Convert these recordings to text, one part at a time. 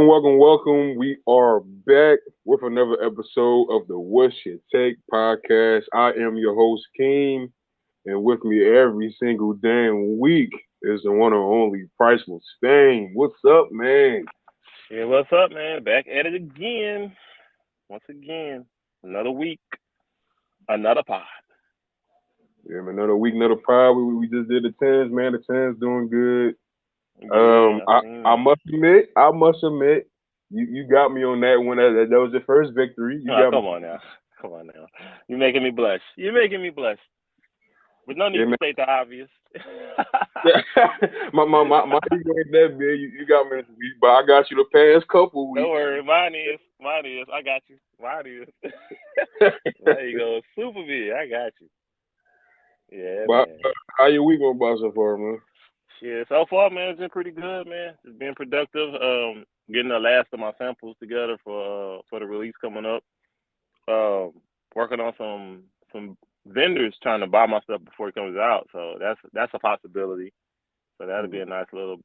welcome. We are back with another episode of the What's Your Take podcast. I am your host, Keem, and with me every single damn week is the one and only Priceless Fame. What's up, man? Yeah, what's up, man? Back at it again. Once again. Another week, another pod. Yeah, man, another week, another pod. We just did the tens, man. The tens doing good. Yeah, I I seen I that. must admit, you got me on that one. That was your first victory. You Oh, got me. come on now. Come on now. You're making me blush. You're making me blush. But no Yeah, need to man. state the obvious. my ego ain't that big. You got me this week, but I got you the past couple Don't weeks. worry. Mine is. Mine is. I got you. Mine is. There you go. Super big. I got you. Yeah, But man. how your week going by so far, man? Yeah, so far, man, it's been pretty good, man. It's been productive. Getting the last of my samples together for the release coming up. um, Working on some vendors trying to buy my stuff before it comes out. So that's a possibility. So that'll be a nice little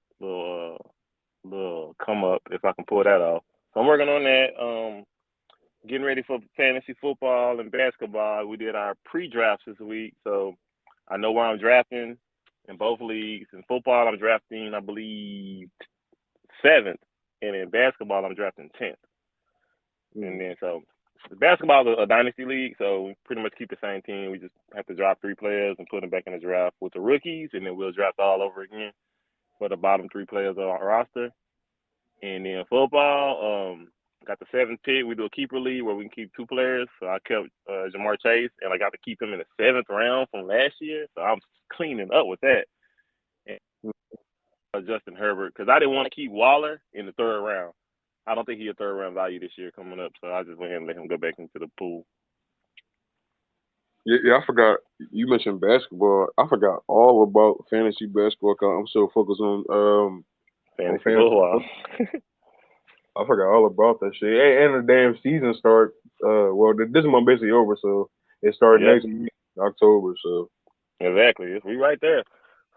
come up if I can pull that off. So I'm working on that. Getting ready for fantasy football and basketball. We did our pre-drafts this week, so I know where I'm drafting in both leagues. In football, I'm drafting, I believe, seventh, and in basketball, I'm drafting 10th. And Mm. then so basketball is a dynasty league, so we pretty much keep the same team. We just have to drop three players and put them back in the draft with the rookies, and then we'll draft all over again for the bottom three players on our roster. And then football, got the seventh pick. We do a keeper league where we can keep two players. So I kept Jamar Chase, and I got to keep him in the seventh round from last year. So I'm cleaning up with that. And Justin Herbert, because I didn't want to keep Waller in the third round. I don't think he's a third round value this year coming up, so I just went ahead and let him go back into the pool. Yeah, I forgot you mentioned basketball. I forgot all about fantasy basketball. 'Cause I'm so focused on Fantasy fantasy football. football. I forgot all about that shit. And the damn season start. Well, this month basically over, so it started Yep, next week, October. So exactly. We right there.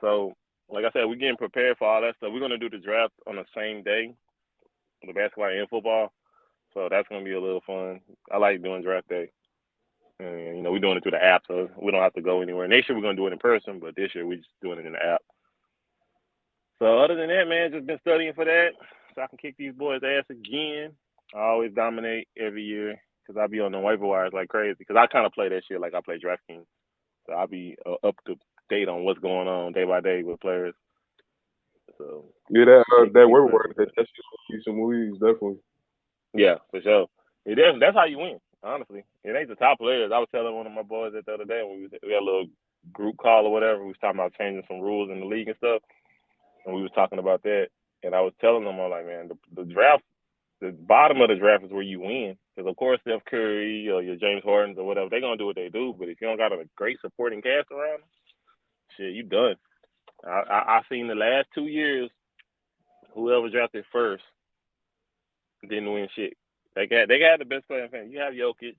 So, like I said, we're getting prepared for all that stuff. We're gonna do the draft on the same day, the basketball and football. So that's gonna be a little fun. I like doing draft day, and we're doing it through the app, so we don't have to go anywhere. Next year we're gonna do it in person, but this year we're just doing it in the app. So other than that, man, just been studying for that, so I can kick these boys' ass again. I always dominate every year because I be on the waiver wires like crazy. Because I kind of play that shit like I play DraftKings, so I'll be up to date on what's going on day by day with players. So yeah, that kick waiver players wire, some that butt. that's just some movies, definitely. Yeah, for sure. That's how you win. Honestly, it ain't the top players. I was telling one of my boys that the other day when we had a little group call or whatever. We was talking about changing some rules in the league and stuff, and we was talking about that. And I was telling them, I'm like, man, the draft, the bottom of the draft is where you win. Because of course, Steph Curry or your James Hardens or whatever, they're gonna do what they do. But if you don't got a great supporting cast around, shit, you done. I seen the last 2 years, whoever drafted first didn't win shit. They got the best player in fantasy. You have Jokic,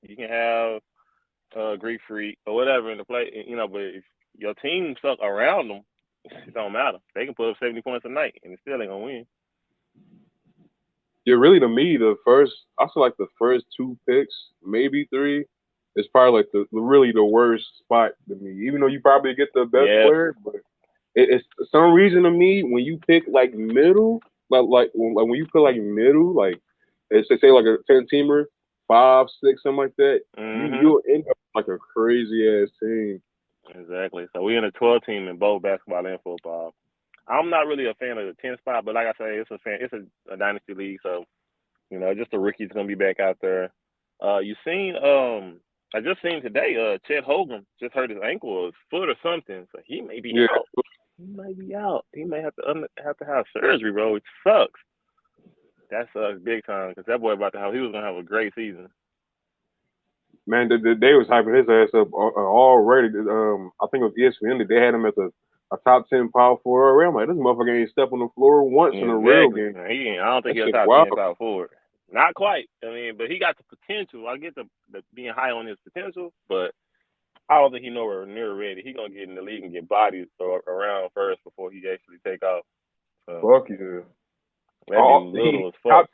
you can have Greek Freak or whatever in the play, but if your team suck around them, it don't matter. They can put up 70 points a night and it still ain't gonna win. Yeah, really, to me, I feel like the first two picks, maybe three, is probably like really the worst spot to me. Even though you probably get the best Yeah, player, but it's for some reason to me when you pick like middle, like when you put like middle, like it's say like a 10 teamer, 5, 6, something like that, mhm, you'll end up like a crazy ass team. exactly. So we in a 12 team in both basketball and football. I'm not really a fan of the 10 spot, but like I say, it's a dynasty league, so just the rookies gonna be back out there. You seen I just seen today, Chet Hogan just hurt his ankle or his foot or something, so he may be Yeah, out. He might be out. He may have to have surgery, bro. Which sucks. That sucks big time because that boy about to have he was gonna have a great season. man, they was hyping his ass up already. I think it was ESPN that they had him as a top 10 power forward already. I'm like, this motherfucker ain't stepped on the floor once in a real Exactly. game. Now, I don't think That he'll shit top wild. 10 power forward. Not quite. I mean, but he got the potential. I get the being high on his potential, but I don't think he nowhere near ready. He gonna get in the league and get bodies around first before he actually take off. So Fuck yeah. That dude He little as fuck.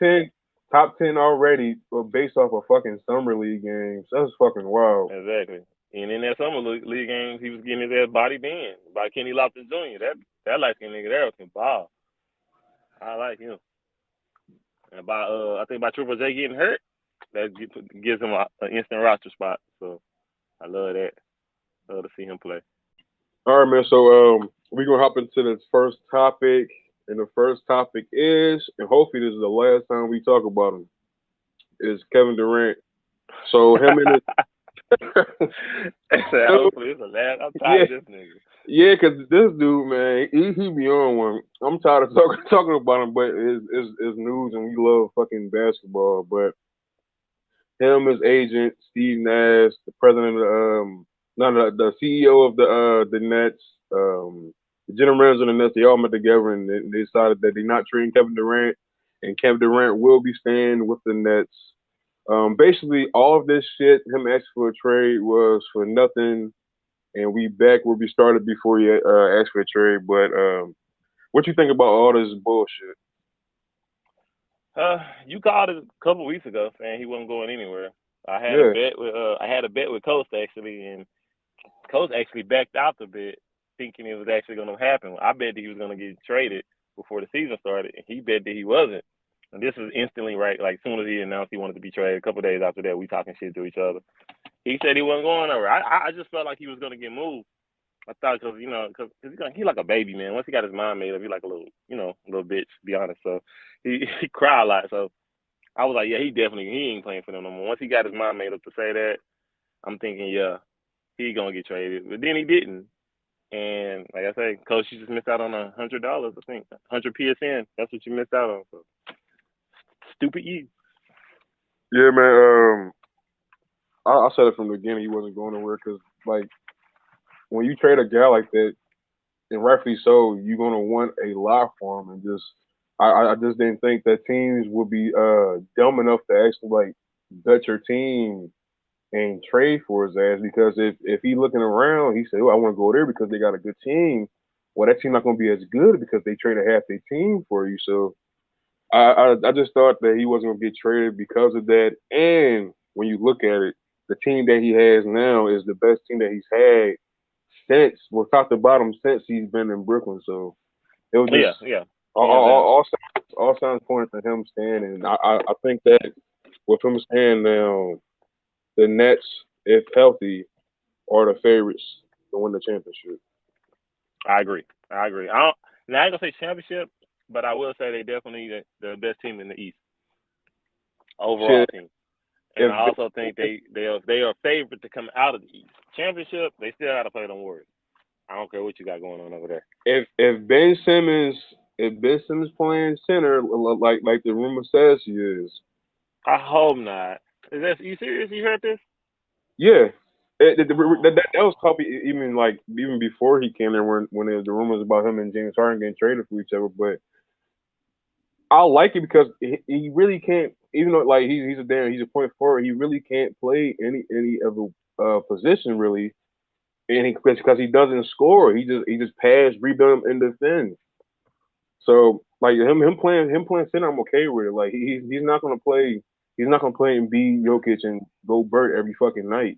top 10 already, based off of fucking summer league games. That's fucking wild. Exactly. And in that summer league games, he was getting his ass body bent by Kenny Lofton Jr. That light skinned nigga there can ball. I like him. And by I think by Triple J getting hurt, that gives him an instant roster spot. So I love that. Love to see him play. All right, man. So we're gonna hop into this first topic, and the first topic is, and hopefully this is the last time we talk about him, is Kevin Durant. So him and his I said, hopefully it's the last. I'm yeah, tired of this nigga. yeah, cause this dude, man, he be on one. I'm tired of talking about him, but it's news, and we love fucking basketball. But him, his agent, Steve Nash, the president of no, the CEO of the Nets, the general manager of the Nets, they all met together and they decided that they're not trading Kevin Durant, and Kevin Durant will be staying with the Nets. Basically, all of this shit, him asking for a trade was for nothing, and we back where we started before he asked for a trade. But what you think about all this bullshit? You called it a couple weeks ago saying he wasn't going anywhere. Yeah, I had a bet with Coach actually, and Coach actually backed out the bet, thinking it was actually going to happen. I bet that he was going to get traded before the season started, and he bet that he wasn't. And this was instantly right. Like, as soon as he announced he wanted to be traded, a couple of days after that, we talking shit to each other. He said he wasn't going nowhere. I just felt like he was going to get moved. I thought because he like a baby, man. Once he got his mind made up, he like a little, little bitch, to be honest. So he cried a lot. So I was like, yeah, he ain't playing for them no more. Once he got his mind made up to say that, I'm thinking, yeah, he gonna get traded. But then he didn't. And like I say, coach, you just missed out on $100. I think 100 PSN. That's what you missed out on. So stupid you. yeah, man. I said it from the beginning. He wasn't going nowhere because, like, when you trade a guy like that, and rightfully so, you're gonna want a lot for him. And just, I just didn't think that teams would be dumb enough to actually like bet your team and trade for his ass. Because if he looking around, he said, "Oh, I want to go there because they got a good team." Well, that team not gonna be as good because they traded half their team for you. So I just thought that he wasn't gonna get traded because of that. And when you look at it, the team that he has now is the best team that he's had since, well, top to bottom, since he's been in Brooklyn. So it was just Yeah. all, Hands all, down. all, all signs pointing to him staying. And I think that with him staying now, the Nets, if healthy, are the favorites to win the championship. I agree. I don't. Now I ain't gonna say championship, but I will say they definitely the best team in the East overall Shit, team. And if I also think they are favored to come out of the East. Championship, they still got to play them Warriors. I don't care what you got going on over there. if Ben Simmons if Ben Simmons playing center like the rumor says he is, I hope not. Is that you serious? You heard this? yeah. Oh, That was probably even before he came there when there was the rumors about him and James Harden getting traded for each other. But I like it because he really can't, even though like he's a point forward, he really can't play any other position really, and because he doesn't score, he just pass, rebound, and defend. So like him playing center, I'm okay with it. Like he's not gonna play. He's not gonna play and be Jokic and go Burt every fucking night.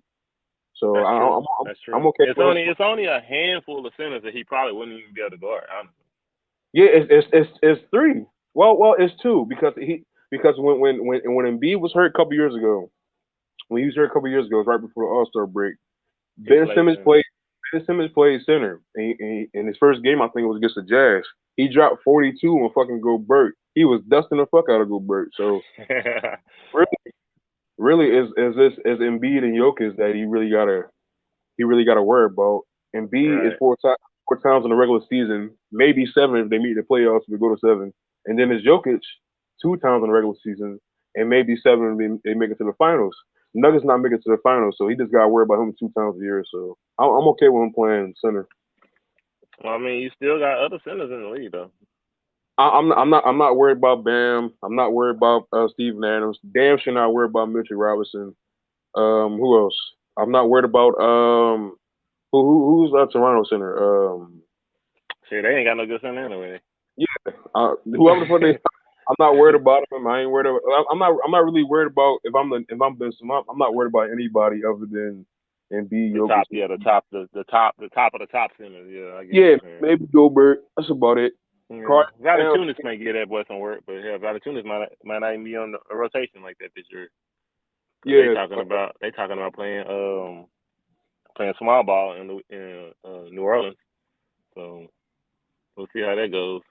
So that's true. That's I'm true. okay with him. It's only a handful of centers that he probably wouldn't even be able to guard. Honestly. Yeah, it's three. Well, it's two because when Embiid was hurt a couple years ago, when he was hurt a couple years ago, it was right before the All Star break. He Ben played Simmons center. played. Ben Simmons played center, in his first game, I think it was against the Jazz. He dropped 42 on fucking Gobert. He was dusting the fuck out of Gobert. So really, really is Embiid and Jokic that he really gotta worry about. Embiid is Right. four times in the regular season, maybe seven if they meet the playoffs. If we go to seven, and then it's Jokic 2 times in the regular season, and maybe seven if they make it to the finals. Nuggets not making it to the finals, so he just got to worry about him 2 times a year. So I'm okay with him playing center. Well, I mean, you still got other centers in the league though. I'm not worried about Bam. I'm not worried about Steven Adams. Damn sure not worried about Mitchell Robinson. Who else? I'm not worried about who's Toronto center. Shit, they ain't got no good center anyway. Yeah, whoever the fuck they. I'm not worried about him. I ain't worried about. I'm not really worried about I'm not worried about anybody other than Embiid, The Jokic. top, yeah, the top of the top centers. Yeah, I get what Yeah, you're saying. maybe Gilbert. That's about it. Yeah, Carl Towns. Valanciunas may get that boy some work, but hell, Valanciunas might not even be on a rotation like that this year. Cause Yeah, they talking about playing small ball in New Orleans. So we'll see how that goes.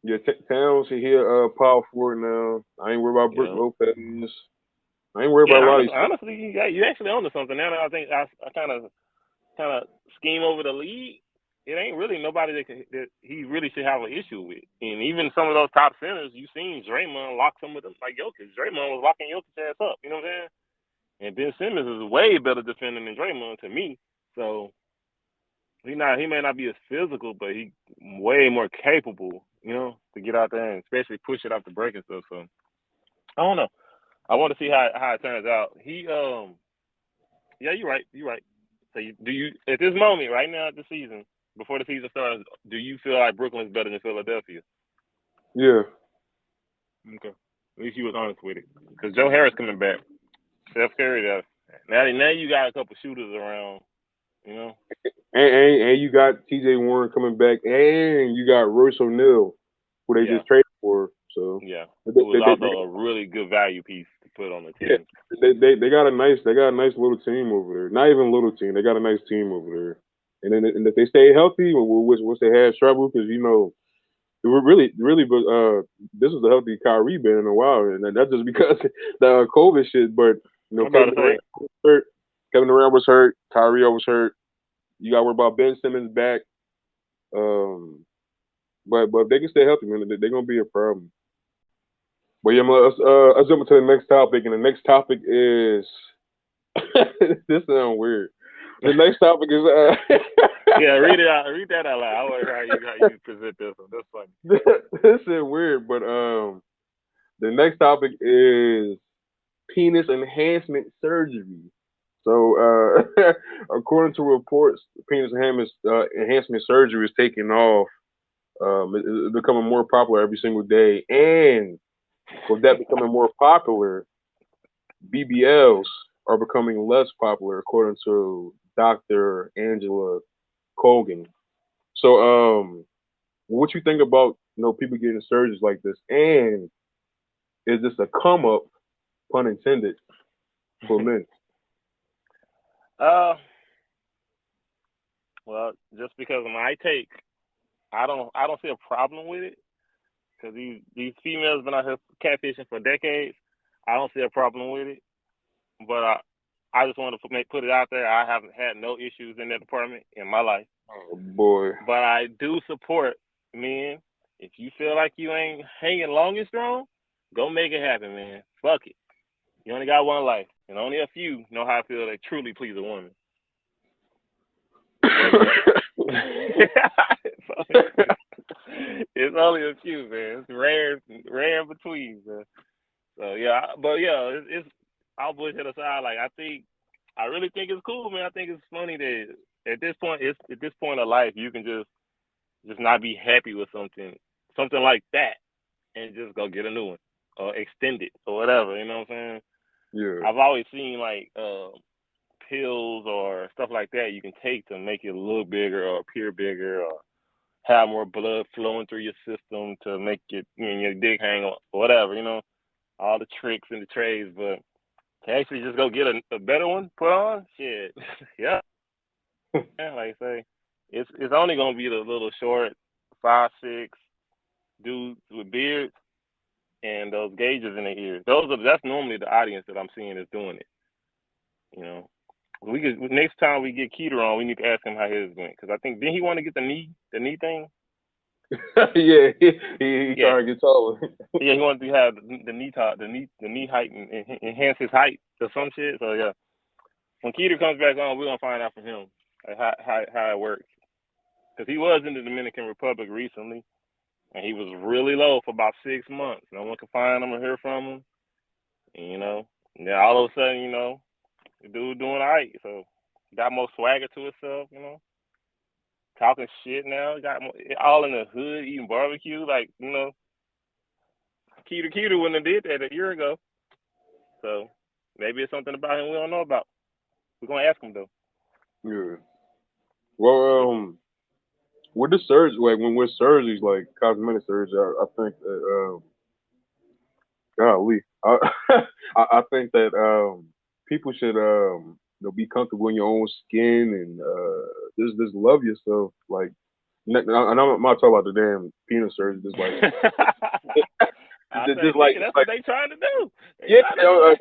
yeah. Towns here, power forward now. I ain't worried about Brick Yeah. Lopez. I ain't worried about Yeah, a lot of these. honestly, you actually onto something. Now that I think I kind of scheme over the league, it ain't really nobody that he really should have an issue with. And even some of those top centers, you seen Draymond lock some of them like Jokic. Draymond was locking Jokic ass up. You know what I'm saying? And Ben Simmons is way better defender than Draymond to me. So he may not be as physical, but he way more capable. You know, to get out there and especially push it off the break and stuff. So I don't know. I want to see how it turns out. Yeah, you're right. You're right. So do you at this moment right now at the season before the season starts, do you feel like Brooklyn's better than Philadelphia? Yeah, Okay. At least you was honest with it. Because Joe Harris coming back. Steph Curry, now you got a couple shooters around. You know. and you got T.J. Warren coming back, and you got Royce O'Neal, who they Yeah. just traded for. So Yeah. they, Who was they, they, also a really good value piece to put on the yeah, team. they got a nice little team over there. Not even a little team. They got a nice team over there. And if they stay healthy, which they had trouble because they were really, but this was a healthy Kyrie been in a while, and that's just because the COVID shit. But I'm about to say. Kevin Durant was hurt, Kyrie was hurt. You got to worry about Ben Simmons back. Um, but if they can stay healthy, man, they're gonna be a problem. But yeah, let's jump into the next topic, and the next topic is this sounds weird. The next topic is Yeah, read it out. Read that out loud. I want to hear how you present this one. That's funny. this is weird, but the next topic is penis enhancement surgery. So, according to reports, penis enhancement surgery is taking off. It's becoming more popular every single day, and with that becoming more popular, BBLs are becoming less popular, according to Dr. Angela Colgan. So, what you think about people getting surgeries like this, and is this a come up, pun intended, for men? uh, well, just because of my take, I don't see a problem with it because these females been out here catfishing for decades. I don't see a problem with it, but I just want to put it out there. I haven't had no issues in that department in my life, Oh boy. but I do support men. If you feel like you ain't hanging long and strong, go make it happen, man. Fuck it. You only got one life, and only a few know how to feel they truly please a woman. But it's only a few, man. It's rare in between, man. So yeah, but yeah, it's I'll bullshit aside. Like I really think it's cool, man. I think it's funny that at this point of life, you can just not be happy with something like that, and just go get a new one or extend it or whatever. You know what I'm saying? Yeah. I've always seen like pills or stuff like that you can take to make it look bigger or appear bigger or have more blood flowing through your system to make your dick hang or whatever, all the tricks and the trades, but to actually just go get a better one put on, shit, yeah, like I say, it's only gonna be the little short 5'6" dudes with beards and those gauges in their ears. That's normally the audience that I'm seeing is doing it. You know, we could next time we get Keeter on, we need to ask him how his went because I think didn't he want to get the knee thing? Yeah, he Yeah, trying to get taller. yeah, he wanted to have the knee top, the knee height and enhance his height or some shit. So yeah, when Keeter comes back on, we're gonna find out from him like, how it works because he was in the Dominican Republic recently and he was really low for about 6 months. No one could find him or hear from him. And, then all of a sudden, the dude doing all right. So got more swagger to himself. Talking shit now. Got more, all in the hood eating barbecue. Like Keter wouldn't have did that a year ago. So maybe it's something about him we don't know about. We're gonna ask him though. Yeah. Well, with the surgery, like when with surgeries, like cosmetic surgery, I think that golly, I think that people should be comfortable in your own skin and just love yourself. Like, and I'm not talking about the damn penis surgery. Just like, I say, just nigga, that's what they trying to do. They yeah. trying to do it.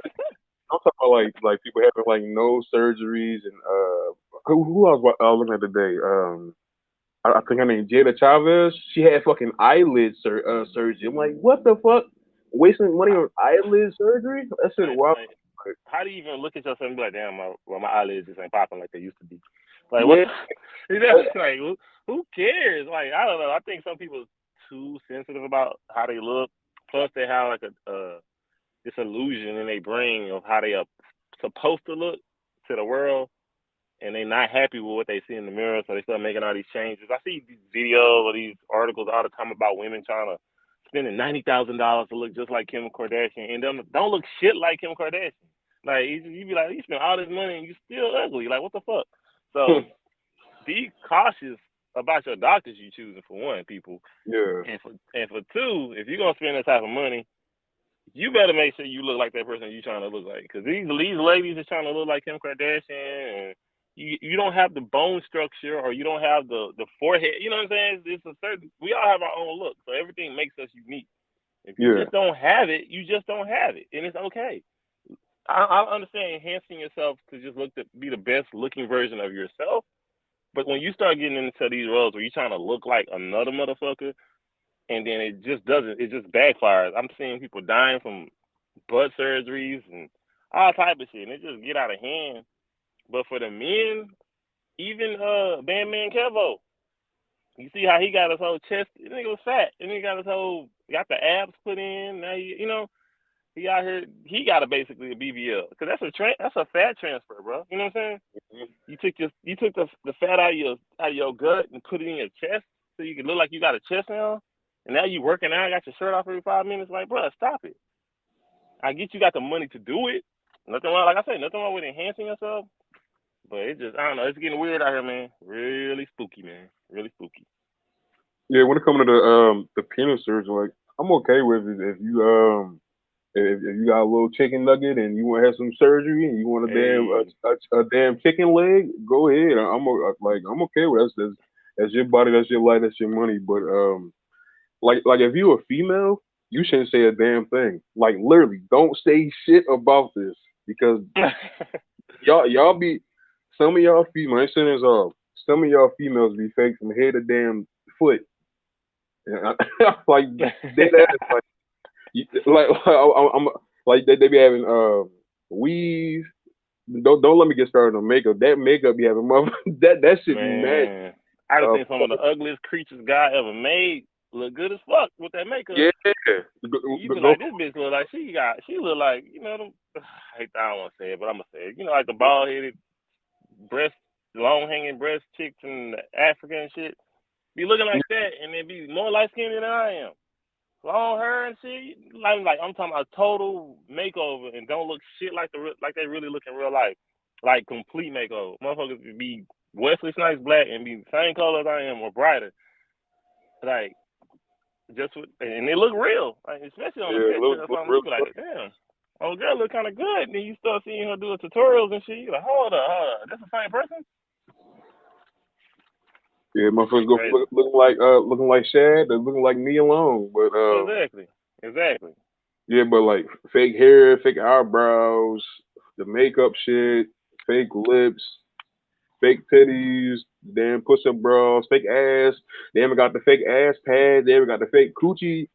I'm talking about like people having like nose surgeries and who I was looking at today. I think her name Jada Chavez. She had fucking eyelid surgery. I'm like, what the fuck? Wasting money on eyelid surgery? That shit wild. Like, how do you even look at yourself and be like, damn, my eyelids just ain't popping like they used to be? Like, what? Yeah, You know, like, who cares? Like, I don't know. I think some people are too sensitive about how they look. Plus, they have like this illusion in their brain of how they are supposed to look to the world, and they're not happy with what they see in the mirror, so they start making all these changes. I see these videos or these articles all the time about women trying to spending $90,000 to look just like Kim Kardashian, and don't look shit like Kim Kardashian. Like you be like, you spend all this money and you still ugly. Like what the fuck? So be cautious about your doctors you choosing for one, people, yeah, and for two, if you're gonna spend that type of money, you better make sure you look like that person you trying to look like. Because these ladies are trying to look like Kim Kardashian, and you don't have the bone structure or you don't have the forehead. You know what I'm saying? It's a certain. We all have our own look, so everything makes us unique. If you yeah, just don't have it, you just don't have it, and it's okay. I understand enhancing yourself to just look to be the best looking version of yourself, but when you start getting into these roles where you're trying to look like another motherfucker, and then it just doesn't, it just backfires. I'm seeing people dying from butt surgeries and all type of shit, and it just get out of hand. But for the men, even Bandman Kevo, you see how he got his whole chest. The nigga was fat, and he got his whole got the abs put in. Now he out here. He got basically a BBL because that's a fat transfer, bro. You know what I'm saying? You took the fat out of your gut and put it in your chest so you can look like you got a chest now. And now you working out, got your shirt off every 5 minutes. Like, bro, stop it. I get you got the money to do it. Nothing wrong, like I said, nothing wrong with enhancing yourself. But it just, I don't know, it's getting weird out here, man. Really spooky, man. Really spooky. yeah. When it comes to the penis surgery, like I'm okay with it if you got a little chicken nugget and you want to have some surgery and you want a damn Hey, a damn chicken leg, go ahead. I'm okay with that. That's your body, that's your life, that's your money. But like if you a female, you shouldn't say a damn thing. Like literally, don't say shit about this because y'all be some of y'all females. I saying this all. Some of y'all females be fake from head to damn foot. And like dead ass. I'm like they be having weave. Don't let me get started on makeup. That makeup be having mother that shit be mad. man, I done Uh, seen some of the ugliest creatures God ever made look good as fuck with that makeup. yeah, You be go like, this bitch look like she look like, them, I don't want to say it, but I'm going to say it. Like the bald headed, breast, long hanging breast chicks in Africa and shit. Be looking like that and then be more light skinned than I am. Long hair and shit. Like I'm talking about total makeover and don't look shit like they really look in real life. Like complete makeover. Motherfuckers be Wesley Snipes black and be the same color as I am or brighter. Like and they look real. Like especially on the yeah, picture or look something. real. You be like, damn. Oh girl look kinda good. And then you start seeing her doing tutorials and shit. You like, hold up. That's the same person? Yeah, motherfuckers Shit go crazy. looking like Shad, they're looking like me alone. But Exactly. yeah, but like fake hair, fake eyebrows, the makeup shit, fake lips, fake titties, damn pussy bras, fake ass. They haven't got the fake ass pads. They haven't got the fake coochie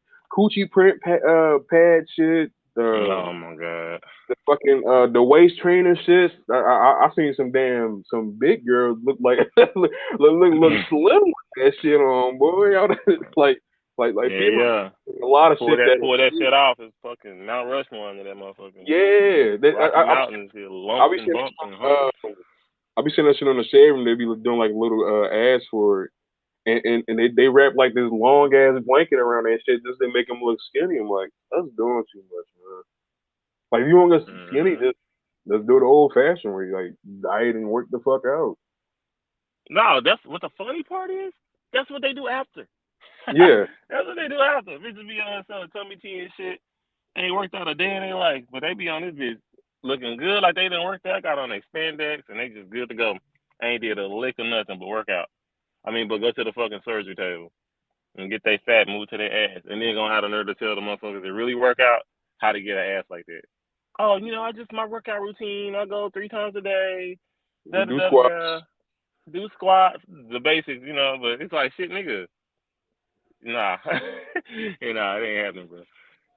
print pad shit. Oh my god. The fucking the waist trainer shit. I seen some big girls look like look slim with that shit on, boy. People Yeah. a lot of Pull shit that that pull that shit off is fucking Mount Rushmore under that motherfucker. yeah. Rocky Mountains, here, I lumps be and seeing bumps and humps. I be seeing that shit on the shade room. They be doing like little ads for it. and they wrap like this long ass blanket around that shit just to make them look skinny. I'm like, that's doing too much, man. Like if you want to get skinny, Mm-hmm. just do the old fashioned way, like diet and work the fuck out. No, that's what the funny part is. That's what they do after. Yeah, That's what they do after. Bitches be on selling tummy tea and shit. Ain't worked out a day in their life, but they be on this bitch looking good like they didn't work out. Got on their spandex and they just good to go. Ain't did a lick of nothing but work out. I mean, but go to the fucking surgery table and get their fat moved to their ass, and then gonna have the nerve to tell the motherfuckers that really work out how to get an ass like that. Oh, I just my workout routine. I go 3 times a day. Da da do da da da. squats. Do squats, the basics. But it's like shit, nigga. Nah, nah, it ain't happening, bro.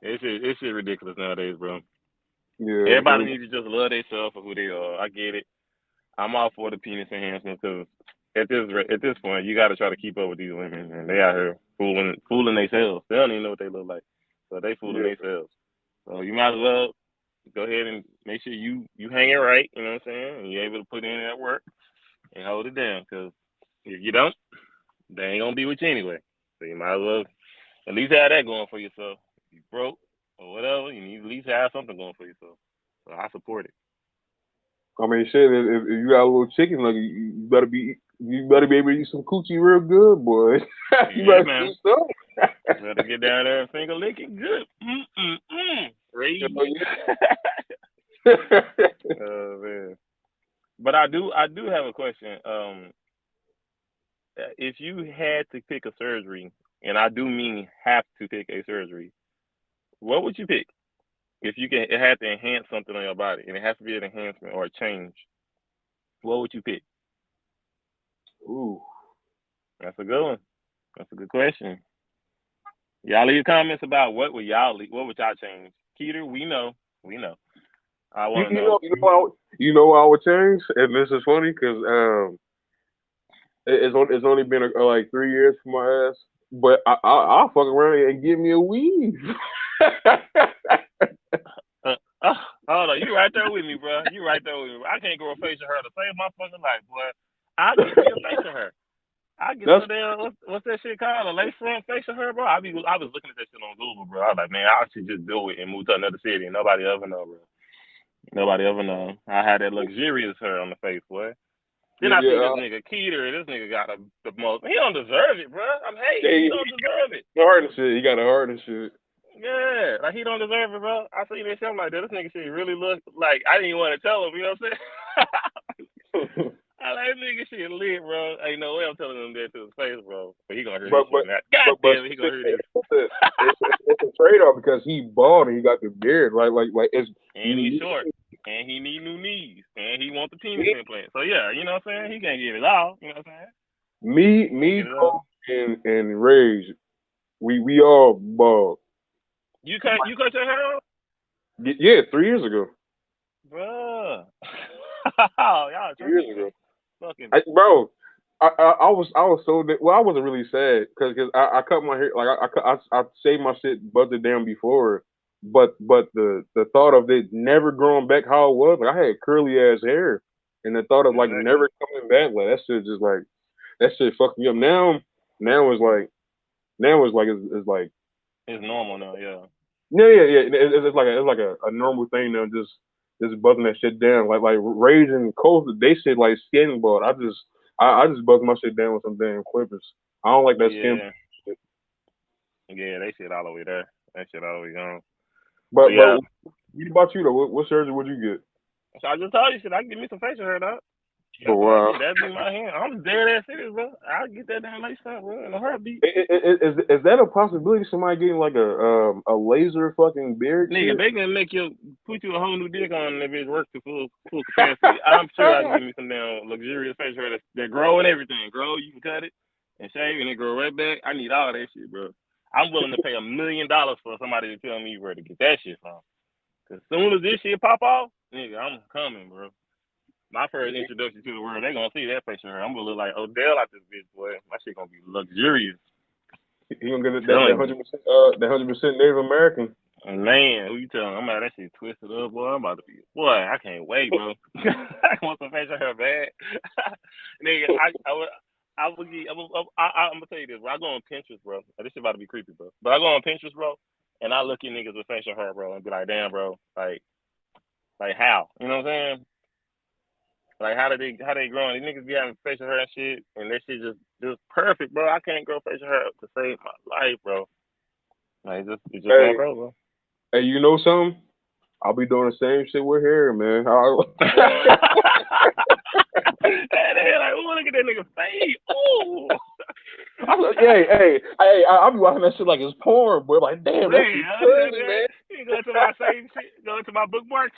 It's shit ridiculous nowadays, bro. Yeah, Everybody needs to just love themselves for who they are. I get it. I'm all for the penis enhancement because at this point, you got to try to keep up with these women, and they out here fooling themselves. They don't even know what they look like, so they fooling yeah. themselves. So you might as well go ahead and make sure you hang it right. You know what I'm saying? And you're able to put in that work and hold it down. Because if you don't, they ain't gonna be with you anyway. So you might as well at least have that going for yourself. If you broke or whatever, you need at least have something going for yourself. So I support it. I mean, shit. If you got a little chicken, like you better be able to eat some coochie real good, boy. You Yeah, better do man. something. Better get down there and finger lick it good. Rage. Yeah. Oh man. But I do have a question. If you had to pick a surgery, and I do mean have to pick a surgery, what would you pick? If you can, it had to enhance something on your body, and it has to be an enhancement or a change. What would you pick? Ooh. That's a good one. That's a good question. Y'all leave comments about what would y'all change? Keter, we know. I You, want to you know. know, you know, what I would change, and this is funny because it's only been like 3 years for my ass, but I'll fuck around and give me a weave. Uh, uh, Hold on, you right there with me, bro. You right there with me. I can't grow a facial hair to save my fucking life, boy. I'll get me a facial hair. I get That's some damn what's that shit called? A lace front facial hair, bro. I was looking at that shit on Google, bro. I was like, man, I should just do it and move to another city and nobody ever know, bro. Nobody ever know. I had that luxurious hair on the face, boy. Then yeah, I see yeah. this nigga Keter. This nigga got the most. He don't deserve it, bro. I'm hating. He He don't deserve it. hard and shit. He got a heart and shit. Yeah, like he don't deserve it, bro. I see this shit. I'm like, this nigga shit really look like I didn't even want to tell him. You know what I'm saying? I like this nigga shit lit, bro. Ain't no way I'm telling him that to his face, bro. But he gonna hear but this shit but now. God but damn it, he gonna hear this. it's a trade off because he bald and he got the beard. Like it's And he's you short. And he need new knees. And he want the penis me implant. So yeah, you know what I'm saying? He can't get it all. You know what I'm saying? He can't me get it Coach all. and Rage. We all bald. You cut your hair off? Yeah, 3 years ago. Bruh. Y'all Three years tripping, man. ago. Fucking Bro, I was so well. I wasn't really sad because I cut my hair like I shaved my shit buzzed down before, but the thought of it never growing back how it was, like I had curly ass hair, and the thought of like exactly. never coming back, like that shit just like that shit fucked me up. Now it's like It's normal now, yeah. yeah. It's like a normal thing now. Just buzzing that shit down. Like Rage and Coast, they shit like skin bald. I just buzz my shit down with some damn clippers. I don't like that skin. Yeah. Yeah, they shit all the way there. That shit all the way gone. But But yeah. what about you though? What surgery would you get? So I just told you shit, I can give me some facial hair, dog. Oh That's what I wow. get. That'd be my hand. I'm dead ass serious, bro. I'll get that damn lace front, bro, in a heartbeat. Is that a possibility? Somebody getting like a laser fucking beard Nigga, shit? they can make you put you a whole new dick on if it works to full capacity. I'm sure I can give me some damn luxurious facial hair that grow and everything. Grow, you can cut it and shave and it grow right back. I need all that shit, bro. I'm willing to pay $1 million for somebody to tell me where to get that shit from. Cause soon as this shit pop off, nigga, I'm coming, bro. My first introduction to the world, they gonna see that facial hair. I'm gonna look like Odell out this bitch, boy. My shit gonna be luxurious. He gonna get that Telling you. 100% that 100% Native American. And man, who you telling? I'm out that shit twisted up, boy. I'm about to be, boy. I can't wait, bro. I want some facial hair bad, nigga. I'm gonna tell you this, bro. I go on Pinterest, bro. This shit about to be creepy, bro. But I go on Pinterest, bro, and I look at niggas with facial hair, bro, and be like, damn, bro, like how? You know what I'm saying? Like how they growing? These niggas be having facial hair and shit, and that shit just perfect, bro. I can't grow facial hair to save my life, bro. Like it just won't Hey, grow, bro. hey, you know something? I'll be doing the same shit with hair, man. And they like, ooh, look at that nigga face. Ooh. I'm like, I'll be watching that shit like it's porn, boy. Like, damn, that shit crazy, man. You go to my same shit, go to my bookmarks.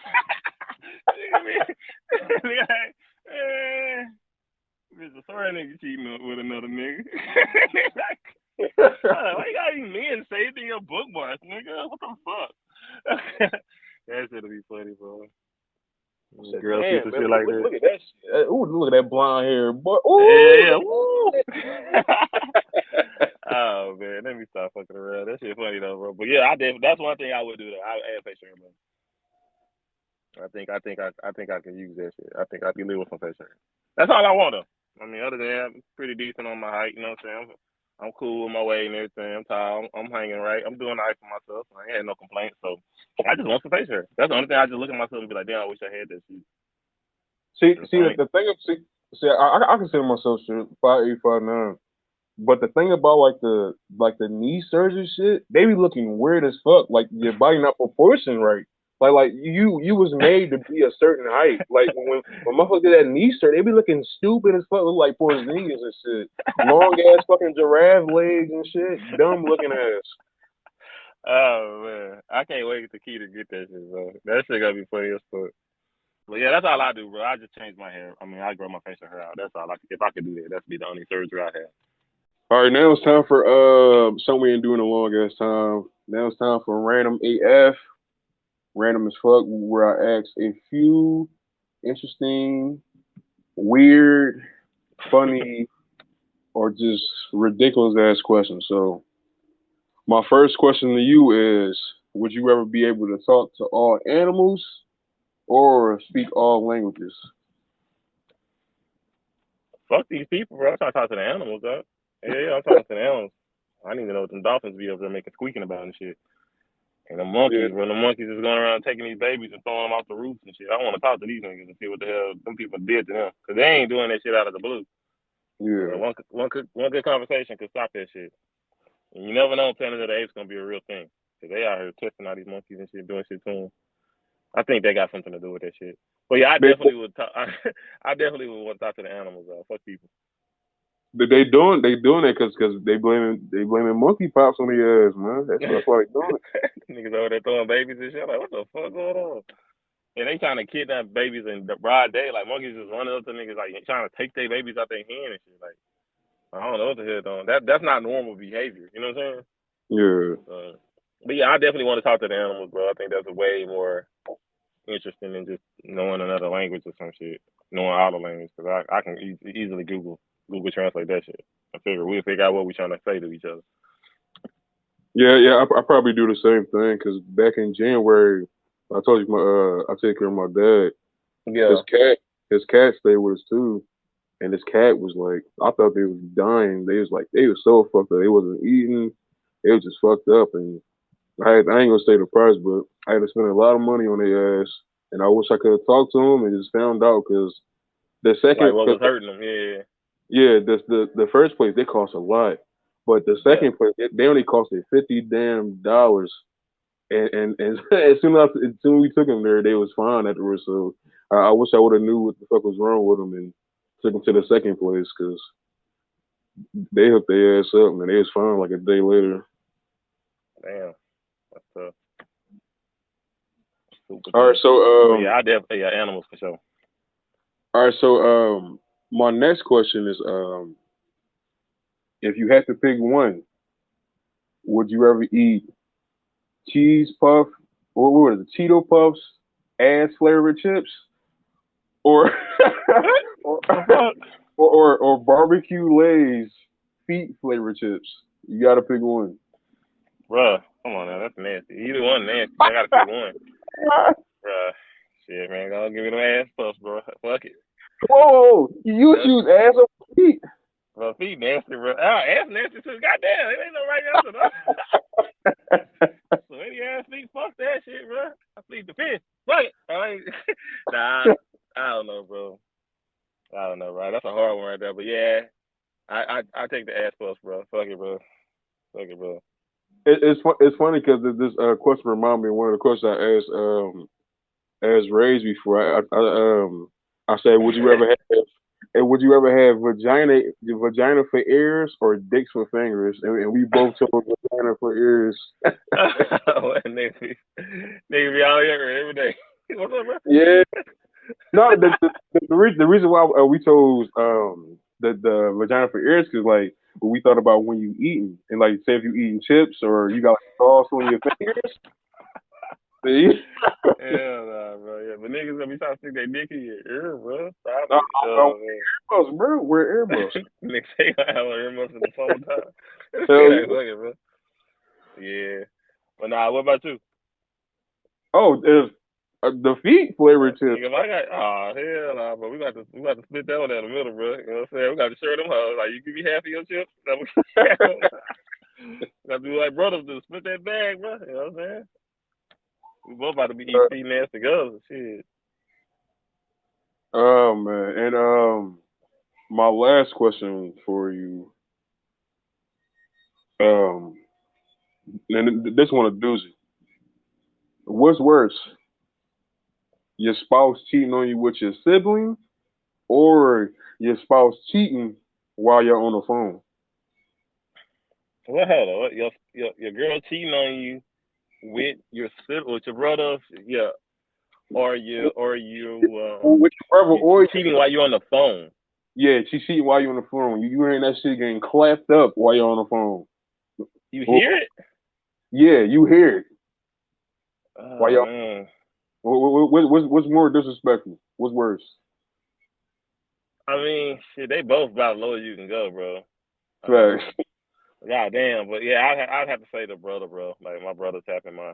Mr. Sorry nigga cheating with another nigga. Why you got these men saved in your bookmarks, nigga? What the fuck? That shit'll be funny, bro. Said, Girls see damn, some man, shit like that. look at that shit. Ooh, look at that blonde hair, boy. Ooh. Yeah. Woo. Oh man, let me stop fucking around. That shit funny though, bro. But yeah, that's one thing I would do though. I would add facial hair, man. I think I can use that shit. I think I can live with some facial hair. That's all I want though. I mean, other than that, I'm pretty decent on my height. You know what I'm saying? I'm cool with my weight and everything. I'm tall. I'm hanging right. I'm doing nice for myself. I ain't had no complaints. So I just want some facial hair. That's the only thing. I just look at myself and be like, damn, I wish I had that shit. See, the thing of I consider myself shit 5'8", 5'9". But the thing about like the knee surgery shit, they be looking weird as fuck. Like your body not proportioned right. Like you was made to be a certain height. Like when motherfuckers get that knee surgery, they be looking stupid as fuck, look like Porzingis and shit. Long ass fucking giraffe legs and shit. Dumb looking ass. Oh man, I can't wait to Key to get that shit, bro. That shit gotta be funny as fuck. But yeah, that's all I do, bro. I just change my hair. I mean, I grow my facial hair out. That's all. If I could do that, that'd be the only surgery I have. All right, now it's time for something we ain't doing a long ass time. Now it's time for random AF, random as fuck, where I ask a few interesting, weird, funny, or just ridiculous ass questions. So my first question to you is: would you ever be able to talk to all animals or speak all languages? Fuck these people, bro. I'm trying to talk to the animals, though. Yeah, I'm talking to the animals. I need to know what them dolphins be up there making squeaking about and shit. And the Yeah, monkeys, bro. The monkeys is going around taking these babies and throwing them off the roofs and shit. I want to talk to these niggas and see what the hell them people did to them. Because they ain't doing that shit out of the blue. yeah. One good conversation could stop that shit. And you never know Planet of the Apes going to be a real thing. Because they out here testing all these monkeys and shit, doing shit to them. I think they got something to do with that shit. But yeah, I They definitely would talk. I definitely would want to talk to the animals. Fuck people. they doing it because they blaming monkey pops on their ass, man. That's why they doing it. Niggas over there throwing babies and shit. Like, what the fuck going on? And they trying to kidnap babies in the broad day. Like, monkeys just running up to niggas, like, trying to take their babies out their hand and shit. Like, I don't know what the hell doing. That's not normal behavior. You know what I'm saying? Yeah. But yeah, I definitely want to talk to the animals, bro. I think that's way more interesting than just knowing another language or some shit. Knowing all the language. Because I can easily Google Translate that shit. We'll figure out what we're trying to say to each other. Yeah. I probably do the same thing because back in January, I told you I take care of my dad. Yeah. His cat stayed with us too, and his cat was like, I thought they was dying. They was so fucked up. They wasn't eating. They was just fucked up, and I ain't gonna say the price, but I had to spend a lot of money on their ass, and I wish I could have talked to them and just found out because the Like second, what cause, was hurting them, yeah. yeah, the first place they cost a lot, but the Yeah. second place they only costed $50 damn. And as soon as we took them there, they was fine afterwards. So I wish I would have knew what the fuck was wrong with them and took them to the second place because they hooked their ass up and they was fine like a day later. Damn. That's tough. Super All right, tough. so But yeah, I definitely animals for sure. all right, so my next question is if you had to pick one, would you ever eat cheese puff or what was it, Cheeto puffs, ass flavored chips, or What? or, The fuck? or barbecue Lay's feet flavored chips? You gotta pick one. Bruh. Come on now, that's nasty. Either one nasty. I gotta pick one. Bruh. Shit, man. Go give me them ass puffs, bro. Fuck it. Whoa, you Fuck choose it. ass over feet. nasty, bro. Ass nasty too. Goddamn, it ain't no right answer, though. So any ass speak, fuck that shit, bro. I speak the fish. Fuck it. Nah, I don't know, bro. I don't know, bro. That's a hard one right there. But yeah, I take the ass plus, bro. Fuck it, bro. Fuck it, bro. It's funny because this question reminded me of one of the questions I asked Ray's before. I said, would you ever have vagina for ears or dicks for fingers? And we both chose vagina for ears. What nigga be out here every day. What's up, bro? Yeah. No, the reason why we chose the vagina for ears because like we thought about when you eating and like say if you eating chips or you got like sauce on your fingers. See? Hell nah, bro. Yeah, but niggas gonna be trying to stick their dick in your ear, bro. Stop No, it. earmuffs, bro. Wear earmuffs. Niggas say I have an earmuffs in the phone time. Hell Like, yeah. fuck it, bro. Yeah. But nah, what about you? Oh, if the feet flavor chips. Nigga, if I got hell nah, bro. We got to split that one down the middle, bro. You know what I'm saying? We got to share them hoes. Like you give me half of your chips. We got to do like brothers to split that bag, bro. You know what I'm saying? We both about to be eating ass together. Shit. Oh man, and my last question for you, um, and this one a doozy. What's worse, your spouse cheating on you with your sibling, or your spouse cheating while you're on the phone? Well, hold on. What, your girl cheating on you with with your brother, yeah, With your brother you or cheating while you're on the phone. yeah, she cheating while you're on the phone. You hearing that shit getting clapped up while you're on the phone. You Or, hear it? yeah, you hear it while Oh y'all. man. What's more disrespectful? What's worse? I mean, shit, they both about low as you can go, bro. Facts. God damn, but yeah, I'd have to say the brother, bro. Like my brother tapping my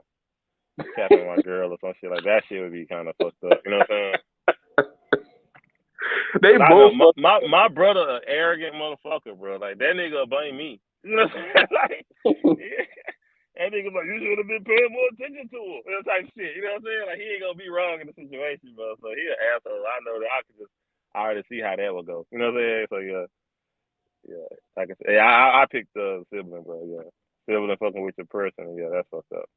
girl or some shit like that. Shit would be kind of fucked up. You know what I'm saying? They Cause I know both. my brother, an arrogant motherfucker, bro. Like that nigga will blame me. You know what I'm saying? Like, yeah. That nigga like you should have been paying more attention to him. That type of shit. You know what I'm saying? Like he ain't gonna be wrong in the situation, bro. So he an asshole. I know that I already see how that would go. You know what I'm saying? So yeah, yeah. Like I said, yeah, I picked the sibling, bro. Yeah, sibling fucking with your person. Yeah, that's fucked up.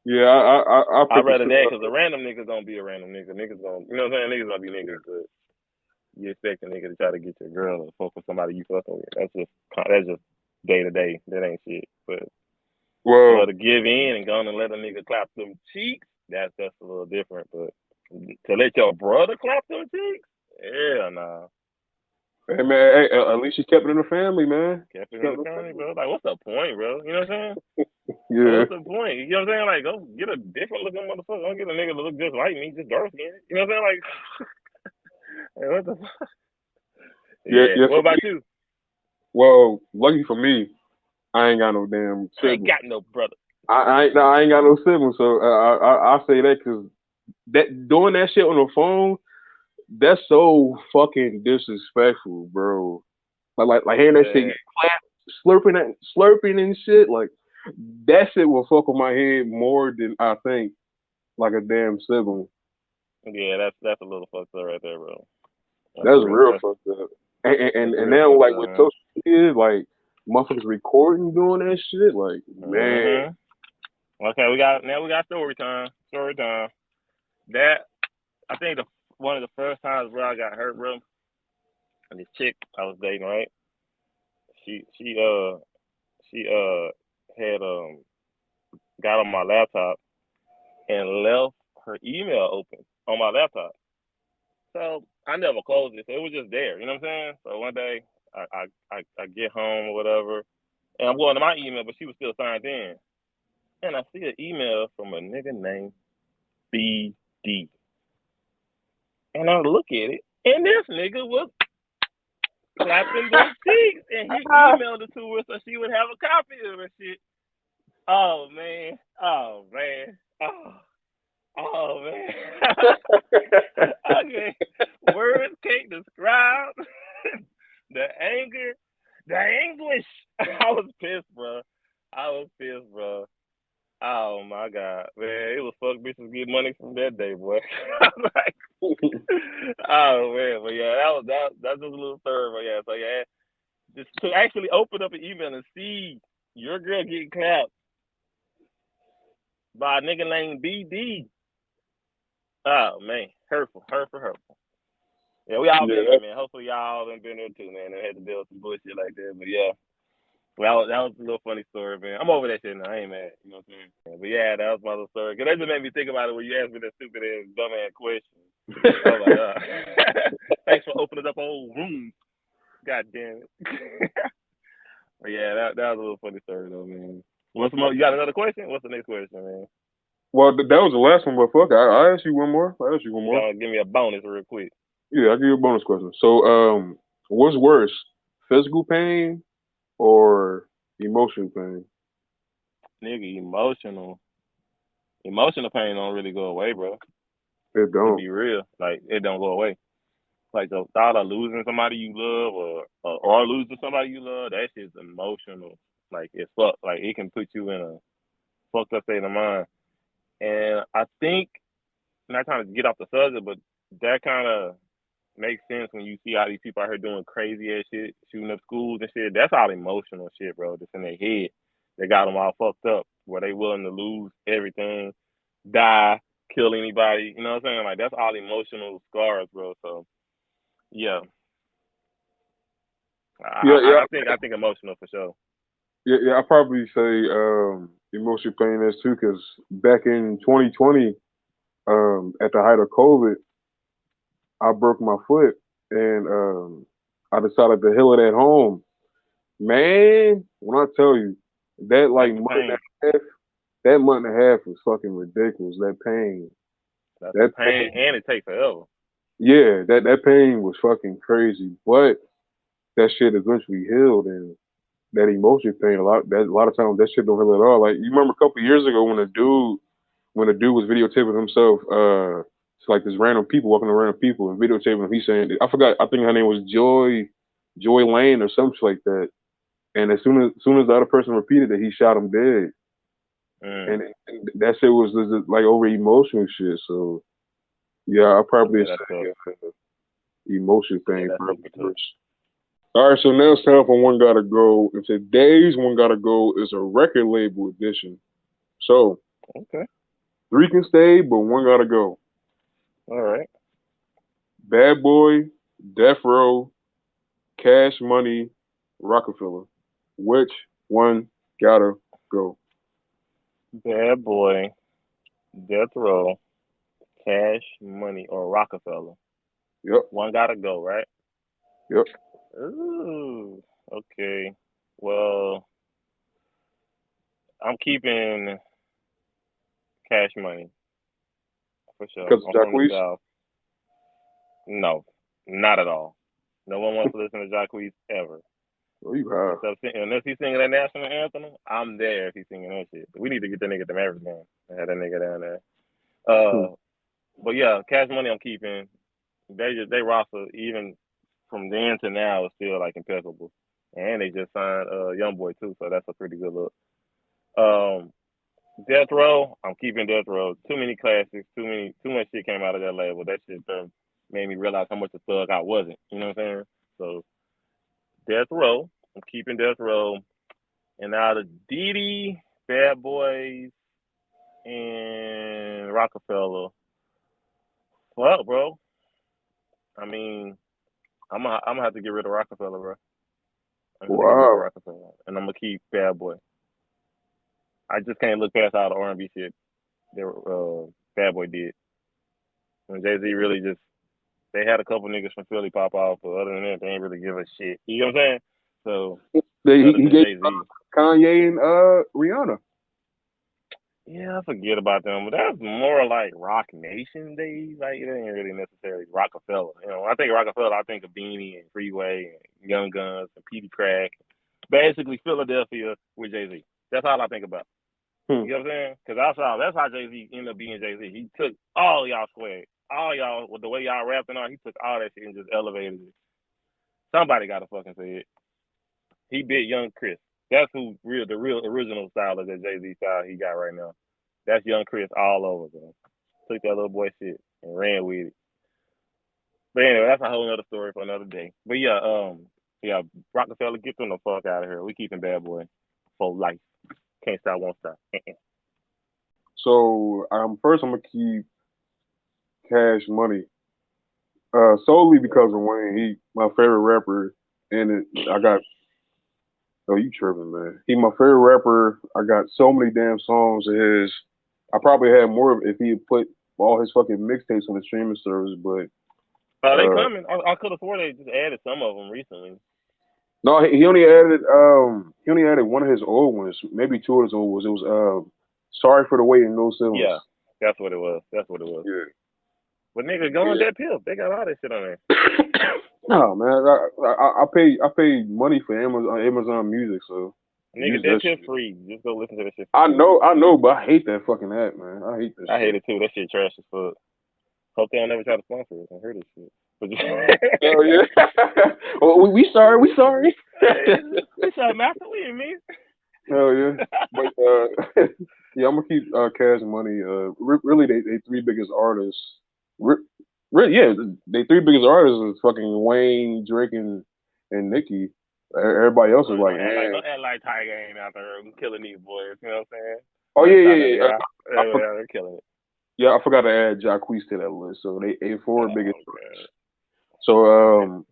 Yeah, I I'd picked rather the. that because a random nigga's gonna be a random nigga. Niggas gonna, you know what I'm saying? Niggas gonna be niggas, but you expect a nigga to try to get your girl or fuck with somebody you fucking with. That's just day to day. That ain't shit. But Well, to give in and go and let a nigga clap them cheeks, that's a little different. But to let your brother clap them cheeks, hell nah. hey man, hey, at least you kept it in the family, man. Kept it Kept in the it family, bro. Like, what's the point, bro? You know what I'm saying? in the- What's the point? You know what I'm saying? Like, go get a different looking motherfucker. Don't get a nigga to look just like me, just dark skin. You know what I'm saying? Like, hey, what the fuck? yeah, Yeah. yeah. What about you? Well, lucky for me, I ain't got no damn I ain't sibling. got no brother. I ain't got no sibling, so I say that because that doing that shit on the phone, that's so fucking disrespectful, bro. Like hearing that shit Yeah. get clapped, slurping and shit, like that shit will fuck with my head more than I think like a damn sibling. Yeah, that's a little fucked up right there, bro. That's That's real. real fucked up. That's And real now fucked like up, with man. social media, like motherfuckers recording doing that shit, like man. Mhm. Okay, we got story time. Story time. That I think one of the first times where I got hurt, bro. And this chick I was dating, right? She she uh she had got on my laptop and left her email open on my laptop. So I never closed it, so it was just there. You know what I'm saying? So one day I get home or whatever, and I'm going to my email, but she was still signed in, and I see an email from a nigga named BD, and I look at it, and this nigga was clapping them cheeks, and he emailed it to her so she would have a copy of her shit. Oh man, oh man, oh man. Okay, words can't describe the anger was getting money from that day, boy. I'm like, oh man, but yeah, that's just a little third, but yeah, so yeah, just to actually open up an email and see your girl getting clapped by a nigga named BD. Oh man, hurtful. Yeah, we all been Yeah, there, man. Hopefully y'all done been there too, man, and had to deal with some bullshit like that. But yeah. Well, that was a little funny story, man. I'm over that shit now. I ain't mad. You know what I'm saying? Yeah, but yeah, that was my little story. Cause that just made me think about it when you asked me that stupid ass dumb ass question. I was like, thanks for opening up a whole room. God damn it. But yeah, that was a little funny story though, man. What's more? You got another question? What's the next question, man? well, that was the last one, but fuck, I asked you one more. I asked you one You more. gonna give me a bonus real quick? Yeah, I'll give you a bonus question. So, what's worse, physical pain or emotional pain? Nigga, emotional pain don't really go away, bro. It To don't. be real, like it don't go away. Like the thought of losing somebody you love or losing somebody you love, that shit's emotional. Like it's fuck. Like it can put you in a fucked up state of mind. And I think, not trying to get off the subject, but that kind of makes sense when you see all these people out here doing crazy ass shit, shooting up schools and shit. That's all emotional shit, bro. That's in their head. They got them all fucked up where they willing to lose everything, die, kill anybody. You know what I'm saying? Like that's all emotional scars, bro. So yeah, Yeah, yeah, I think emotional for sure. yeah. I probably say emotional pain is too, because back in 2020, at the height of COVID, I broke my foot and I decided to heal it at home. Man, when I tell you that like That's the month and pain. a half, that month and a half was fucking ridiculous. That pain, That's the that pain, pain, and it takes forever. yeah, that pain was fucking crazy. But that shit eventually healed, and that emotion pain a lot of times that shit don't heal at all. Like you remember a couple years ago when a dude was videotaping himself, it's like this random people walking around people and videotaping him. He's saying, I forgot, I think her name was Joy Lane or something like that. And as soon as the other person repeated it, he shot him dead. Mm. And that shit was just, like over emotional shit. So yeah, I probably Yeah, that's say tough. emotion Yeah, thing that's probably super tough. first. All right, so now it's time for one gotta go. And today's one gotta go is a record label edition. So Okay. three can stay, but one gotta go. All right. Bad Boy, Death Row, Cash Money, Rockefeller. Which one gotta go? Bad boy, death row, cash money, or Rockefeller. Yep, One gotta go, right? yep. Ooh. Okay. Well, I'm keeping cash money for sure. Because of I'm from the Jacquees? South. No, not at all. No one wants to listen to Jacquees ever. Oh, you have. Unless he's singing that national anthem, I'm there if he's singing that shit. We need to get that nigga to Mavericks game. I had that nigga down there. Hmm. But yeah, cash money I'm keeping. They roster even from then to now is still like impeccable, and they just signed Young Boy too, so that's a pretty good look. Um, Death Row, I'm keeping Death Row. Too many classics, too much shit came out of that label. That shit made me realize how much a thug I wasn't. You know what I'm saying? So Death Row, I'm keeping Death Row. And out of Diddy, Bad Boys, and Rockefeller, well, bro, I mean, I'm gonna have to get rid of Rockefeller, bro. I'm gonna have to get rid of Wow. Rockefeller, and I'm gonna keep Bad Boy. I just can't look past all the R&B shit that Bad Boy did. When Jay Z really just they had a couple niggas from Philly pop off, but other than that, they ain't really give a shit. You know what I'm saying? So other He than gave Jay Z, Kanye and Rihanna. yeah, I forget about them. But that's more like Rock Nation days. Like it ain't really necessarily Rockefeller. You know, when I think of Rockefeller, I think of Beanie and Freeway and Young Guns and Petey Crack. Basically Philadelphia with Jay Z. That's all I think about. Hmm. You know what I'm saying? Because that's how Jay Z ended up being Jay Z. He took all y'all swag, all y'all with the way y'all rapped and all. He took all that shit and just elevated it. Somebody got to fucking say it. He bit Young Chris. That's the real original style of that Jay Z style he got right now. That's Young Chris all over, bro. took that little boy shit and ran with it. But anyway, that's a whole other story for another day. But yeah, Rockefeller, get them the fuck out of here. We keeping Bad Boy for life. Can't stop, won't stop. So first I'm gonna keep Cash Money. Solely because of Wayne. He my favorite rapper, and I got. Oh, you tripping, man? He my favorite rapper. I got so many damn songs of his. I probably had more if he had put all his fucking mixtapes on the streaming service, but They uh, coming. I could have sworn they just added some of them recently. no, he only added one of his old ones, maybe two of his old ones. It was Sorry for the Wait in No Ceilings. Yeah, that's what it was. That's what it was. Yeah. But nigga, go on that pill. They got all that shit on there. No man, I pay money for Amazon Music, so Nigga, use that that shit shit. free. Just go listen to that shit for I free. know, but I hate that fucking app, man. I hate that I hate shit. it too. That shit trash as fuck. Hope they don't ever try to sponsor us. I heard this shit. But Oh yeah. Well, we sorry. We sorry. we shot master we me. Hell yeah. But yeah, I'm gonna keep Cash Money. Really, they three biggest artists. Really, yeah, they three biggest artists is fucking Wayne, Drake, and Nicki. Everybody else is Don't like, act like Tiger ain't out there killing these boys. You know what I'm saying? oh But yeah, shout yeah, out to yeah. y'all. They're killing it. Yeah, I forgot to add Jacquees to that list. So they four biggest Oh artists. god. So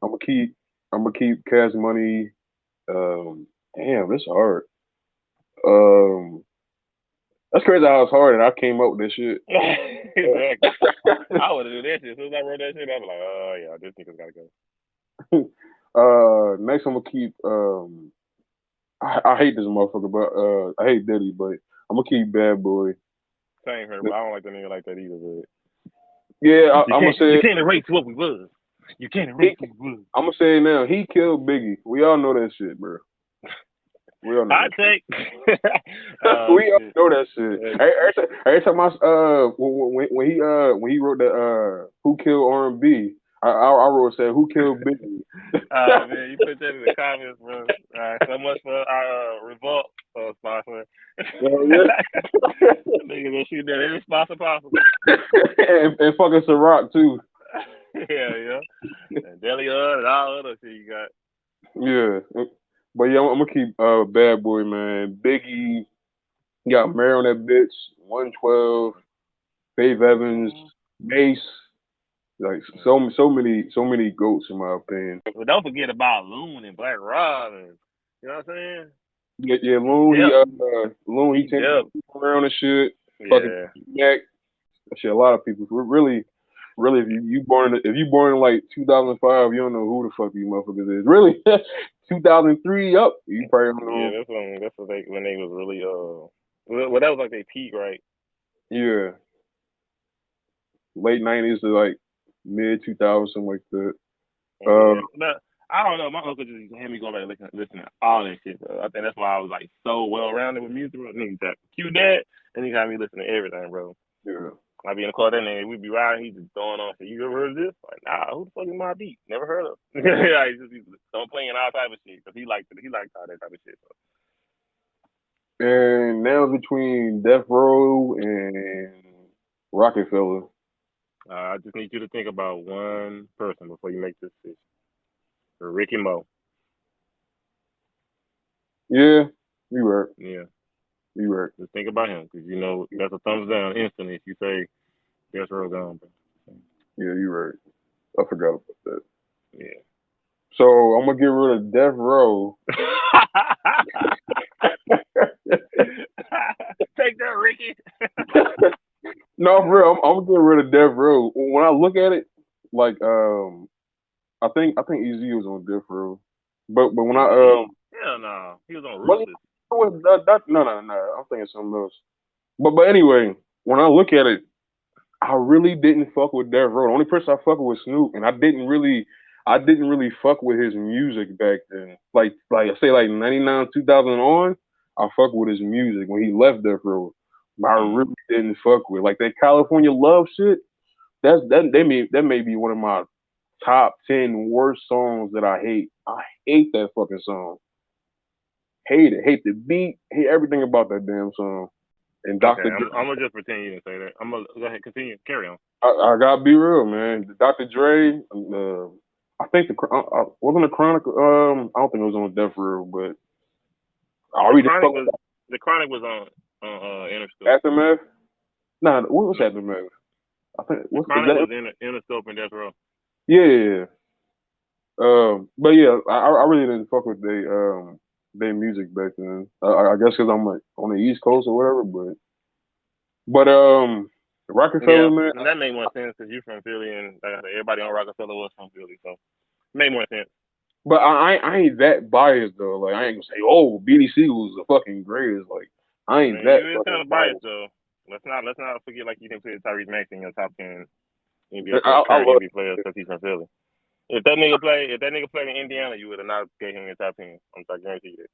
I'm gonna keep Cash Money. Damn, this hard. Um, that's crazy how it's hard and I came up with this shit. Exactly. I would have done that shit. As soon as I wrote that shit, I'd be like, oh yeah, this nigga's gotta go. Next I'm gonna keep I hate this motherfucker, but I hate Diddy, but I'm gonna keep Bad Boy. Same here, but I don't like the nigga like that either. But Yeah, I'm gonna you say can't erase what we was. You can't erase what we was. I'm gonna say it now. He killed Biggie. We all know that shit, bro. We all know I that take. we all know that shit. Every time when he wrote the Who Killed R&B, I wrote said Who Killed Biggie. Man, you put that in the comments, bro. So much for our revolt sponsor. Oh, yeah. Niggas gonna shoot that every sponsor possible. and fucking Ciroc too. Yeah. And Deli and all other shit you got. Yeah. But yeah, I'm gonna keep Bad Boy, man. Biggie got Mary on that bitch, 112, Faith Evans, Mace, like so many goats in my opinion. But don't forget about Loon and Black Robin. You know what I'm saying? Yeah, Loon, he changed around and shit. Fucking Yeah. Mac, shit. A lot of people really, if you born in like 2005, you don't know who the fuck these motherfuckers is. Really, 2003 up, you probably don't know. Yeah, that's when they was really well that was like their peak, right? Yeah, late 90s to like mid 2000s, something like that. But I don't know. My uncle just had me go back and listen to all that shit, bro. I think that's why I was like so well rounded with music, bro. Nigga got cue that, and he got me listening to everything, bro. Yeah. I be in the car that nigga, we be riding, he just throwing on shit. You ever heard of this? Like, nah, who the fuck is my beat? Never heard of. Yeah, he's don't playing all type of shit because he liked all that type of shit. So. And now it's between Death Row and Rockefeller. I just need you to think about one person before you make this decision. Ricky Mo. Yeah, you right. Yeah. You right. Just think about him because you know that's a thumbs down instantly if you say Death Row gone, bro. Yeah, you right. I forgot about that. Yeah. So I'm gonna get rid of Death Row. Take that, Ricky. No, for real, I'm gonna get rid of Death Row. When I look at it, like I think Easy was on Death Row, but when I hell no, he was on but Ruthless. no, I'm thinking something else. But anyway, when I look at it, I really didn't fuck with Death Row. The only person I fuck with was Snoop, and I didn't really fuck with his music back then. Like I say, like 99, 2000 on, I fuck with his music when he left Death Row. But I really didn't fuck with like that California Love shit. That may be one of my top 10 worst songs that I hate. I hate that fucking song. Hate it. Hate the beat. Hate everything about that damn song. and Okay, Dr. I'm gonna just pretend you didn't say that. I'm gonna go ahead, continue, carry on. I gotta be real, man. Dr. Dre, I think wasn't the Chronic. I don't think it was on Death Row, but I The read the Chronic fuck was the Chronic was on Interscope. Aftermath. Nah, what was No, Aftermath? I think the is Chronic that? was in Interscope and Death Row. Yeah, yeah, yeah. But yeah, I really didn't fuck with they music back then. I guess because I'm like on the East Coast or whatever. But Yeah, Rockefeller, man. and that made more sense because you're from Philly, and like I said, everybody on Rockefeller was from Philly, so it made more sense. But I ain't that biased though. Like I ain't gonna say, oh, BDC was the fucking greatest. Like I I ain't mean, that you is kind fucking of biased biased. though. Let's not forget like you didn't put Tyrese Maxey in your top 10 NBA players, I current love NBA players, because he's from Philly. If that nigga played in Indiana, you would have not gave him your top 10. I guarantee you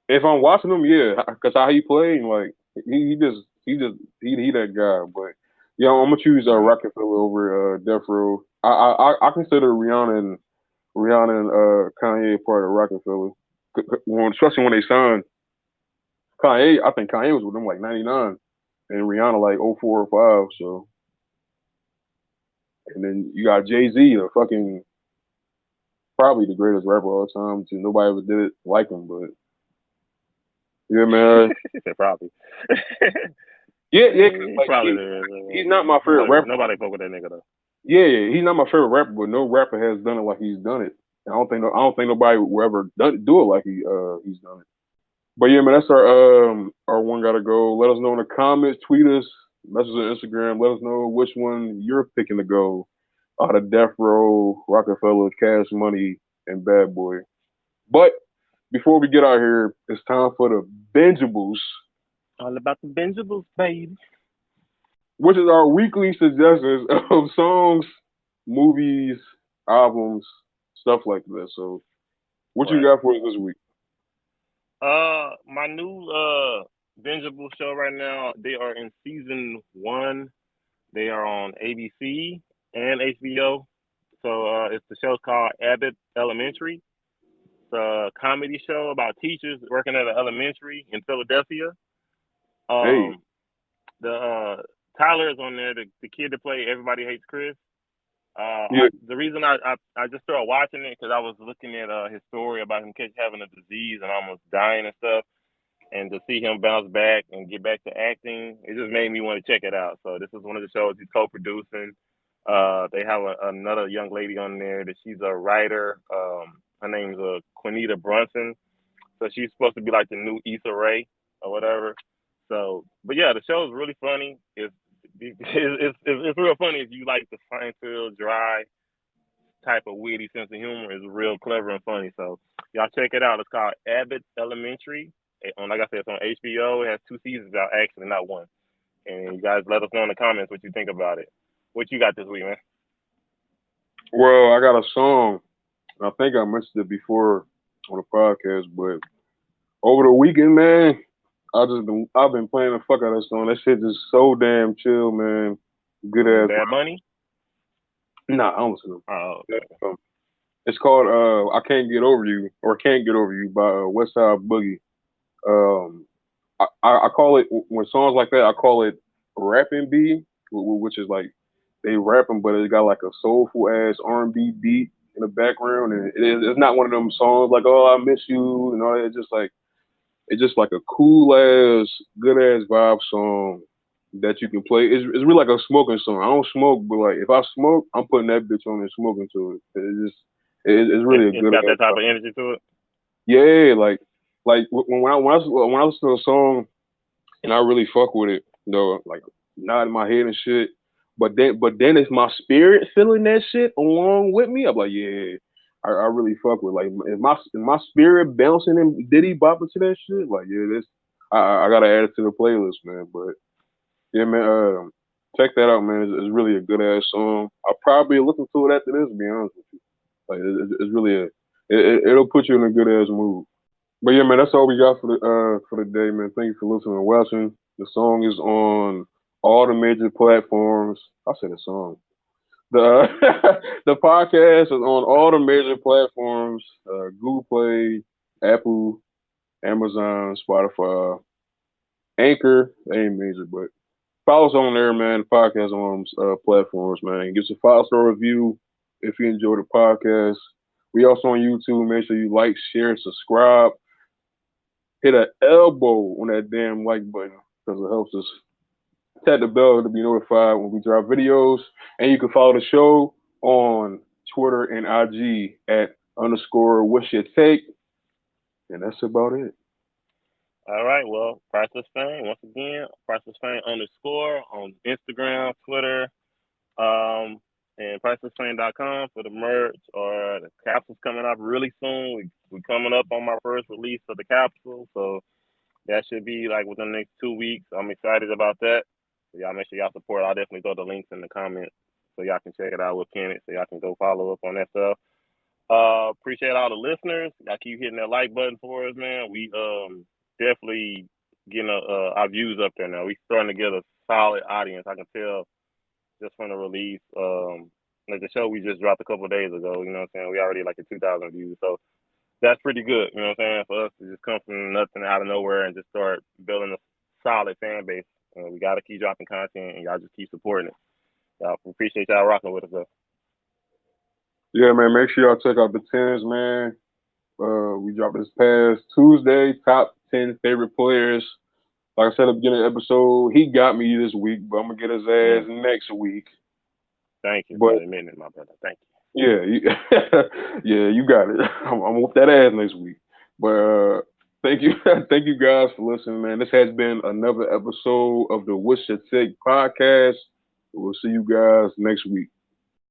that. if I'm watching him, yeah, because how he played, like he that guy. But yeah, I'm gonna choose Mm-hmm. Rockefeller over Death Row. I consider Rihanna and Kanye part of Rockefeller. Especially when they signed Kanye. I think Kanye was with them like '99, and Rihanna like '04 or '05. So, and then you got Jay Z, a fucking probably the greatest rapper of all time. Too. Nobody ever did it like him, but yeah, man. He said probably. Yeah, yeah, 'cause, He like probably there. he's not my favorite rapper. Nobody fuck with that nigga though. Yeah, yeah, he's not my favorite rapper, but no rapper has done it like he's done it. I don't think nobody will ever do it like he's done it. But yeah, man, that's our one gotta go. Let us know in the comments, tweet us, message us on Instagram. Let us know which one you're picking to go out of Death Row, Rockefeller, Cash Money, and Bad Boy. But before we get out here, it's time for the Benjables, All about the Benjables, baby. which is our weekly suggestions of songs, movies, albums, stuff like that. So, what you Right. got for us this week? My new bingeable show right now. They are in season 1. They are on ABC and HBO. So it's the show's called Abbott Elementary. It's a comedy show about teachers working at an elementary in Philadelphia. Hey, Um, the Tyler is on there, the kid that played Everybody Hates Chris. yeah, The reason I just started watching it because I was looking at his story about him having a disease and almost dying and stuff, and to see him bounce back and get back to acting, it just made me want to check it out. So this is one of the shows he's co-producing. They have another young lady on there that she's a writer. Her name's Quinita Brunson. So she's supposed to be like the new Issa Rae or whatever. So, but yeah, the show is really funny. It's real funny if you like the Seinfeld dry type of witty sense of humor. It's real clever and funny. So y'all check it out. It's called Abbott Elementary. Like I said, it's on HBO. It has 2 seasons out, actually, not one. And you guys let us know in the comments what you think about it. What you got this week, man? well, I got a song. I think I mentioned it before on the podcast, but over the weekend, man, I've been playing the fuck out of that song. That shit just so damn chill, man. Good ass. Bad Bunny? Nah, I don't listen to Oh, it. okay. It's called "I Can't Get Over You" or "Can't Get Over You" by West Side Boogie. Um, I call it when songs like that. I call it rapping B, which is like they rapping, but it got like a soulful ass R&B beat in the background, and it's not one of them songs like "Oh I Miss You" and all that. It's just like a cool ass, good ass vibe song that you can play. It's really like a smoking song. I don't smoke, but like if I smoke, I'm putting that bitch on and smoking to it. It's really a It's good got ass that type vibe. of energy to it. Yeah, like when I listen to a song and I really fuck with it, though, like nodding my head and shit. But then it's my spirit feeling that shit along with me. I'm like, yeah, I really fuck with like if my spirit bouncing and diddy bopping to that shit. Like, yeah, this I gotta add it to the playlist, man. But yeah, man, check that out, man. It's really a good ass song. I'll probably listen to it after this. To be honest with you, like it's really it'll put you in a good ass mood. But yeah, man, that's all we got for the day, man. Thank you for listening and watching. The song is on all the major platforms. I said the song. The the podcast is on all the major platforms: Google Play, Apple, Amazon, Spotify. Anchor. They ain't major, but follow us on there, man. Podcast on platforms, man. Give us a 5-star review if you enjoy the podcast. We also on YouTube. Make sure you like, share, subscribe. Hit an elbow on that damn like button because it helps us. Tap the bell to be notified when we drop videos. And you can follow the show on Twitter and IG at underscore what's your take. And that's about it. All right. Well, Priceless Fame once again. Priceless Fame underscore on Instagram, Twitter, and pricelessfame.com for the merch or the capsules coming up really soon. We coming up on my first release of the capsule, so that should be like within the next 2 weeks. I'm excited about that. So y'all make sure y'all support. I'll definitely throw the links in the comments so y'all can check it out with Kenneth, so y'all can go follow up on that stuff. Appreciate all the listeners. Y'all keep hitting that like button for us, man. We definitely getting our views up there now. We starting to get a solid audience. I can tell just from the release. Like the show we just dropped a couple of days ago. You know what I'm saying? We already like at 2,000 views, so that's pretty good. You know what I'm saying? For us to just come from nothing out of nowhere and just start building a solid fan base. We got to keep dropping content, and y'all just keep supporting it. Y'all appreciate y'all rocking with us, though. Yeah, man. Make sure y'all check out the tens, man. We dropped this past Tuesday. Top 10 favorite players. Like I said at the beginning of the episode, he got me this week, but I'm gonna get his ass Mm. next week. Thank you for But admitting it, my brother. Thank you. yeah, yeah, you got it. I'm whoop that ass next week. But thank you, thank you guys for listening, man. This has been another episode of the What's Your Take podcast. We'll see you guys next week.